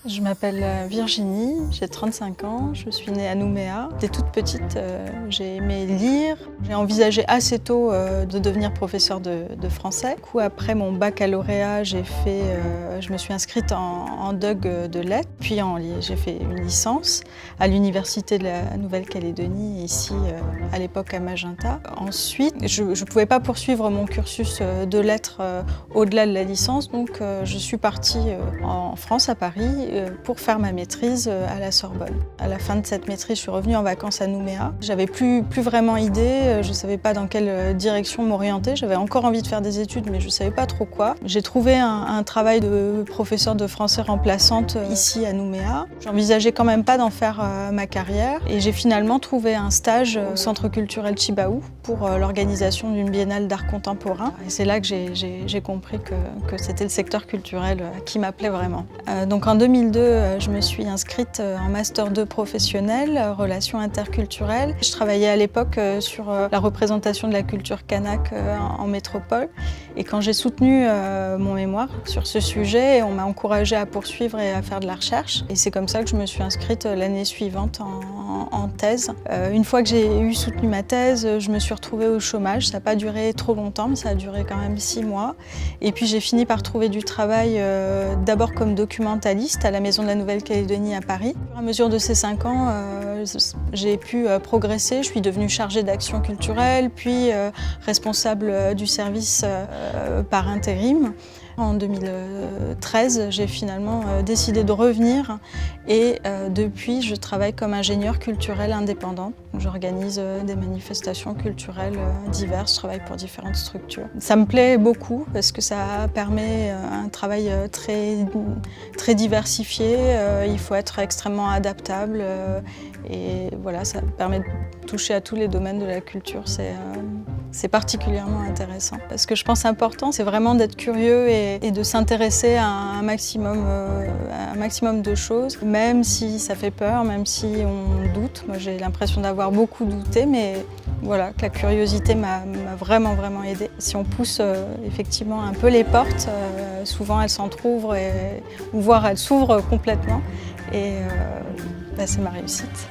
Je m'appelle Virginie, j'ai 35 ans, je suis née à Nouméa. Dès toute petite, j'ai aimé lire. J'ai envisagé assez tôt de devenir professeure de français. Du coup, après mon baccalauréat, je me suis inscrite en DUG de lettres, puis j'ai fait une licence à l'université de la Nouvelle-Calédonie, ici à l'époque à Magenta. Ensuite, je ne pouvais pas poursuivre mon cursus de lettres au-delà de la licence, donc je suis partie en France, à Paris, pour faire ma maîtrise à la Sorbonne. À la fin de cette maîtrise, je suis revenue en vacances à Nouméa. J'avais plus vraiment idée, je ne savais pas dans quelle direction m'orienter. J'avais encore envie de faire des études, mais je ne savais pas trop quoi. J'ai trouvé un travail de professeur de français remplaçante ici à Nouméa. J'envisageais quand même pas d'en faire ma carrière et j'ai finalement trouvé un stage au Centre culturel Chibaou pour l'organisation d'une biennale d'art contemporain. Et c'est là que j'ai compris que c'était le secteur culturel qui m'appelait vraiment. Donc en 2002, je me suis inscrite en Master 2 professionnel, relations interculturelles. Je travaillais à l'époque sur la représentation de la culture kanak en métropole. Et quand j'ai soutenu mon mémoire sur ce sujet, on m'a encouragée à poursuivre et à faire de la recherche. Et c'est comme ça que je me suis inscrite l'année suivante en thèse. Une fois que j'ai soutenu ma thèse, je me suis retrouvée au chômage. Ça n'a pas duré trop longtemps, mais ça a duré quand même 6 mois. Et puis j'ai fini par trouver du travail d'abord comme documentaliste à la Maison de la Nouvelle-Calédonie à Paris. Au fur et à mesure de ces 5 ans, j'ai pu progresser. Je suis devenue chargée d'action culturelle, puis responsable du service par intérim. En 2013, j'ai finalement décidé de revenir et depuis, je travaille comme ingénieure culturelle indépendante. J'organise des manifestations culturelles diverses, je travaille pour différentes structures. Ça me plaît beaucoup parce que ça permet un travail très diversifié. Il faut être extrêmement adaptable et voilà, ça permet de toucher à tous les domaines de la culture. C'est particulièrement intéressant. Ce que je pense important, c'est vraiment d'être curieux et de s'intéresser à un maximum de choses, même si ça fait peur, même si on doute. Moi, j'ai l'impression d'avoir beaucoup douté, mais voilà, que la curiosité m'a vraiment aidée. Si on pousse effectivement un peu les portes, souvent elles s'entr'ouvrent, voire elles s'ouvrent complètement. Et c'est ma réussite.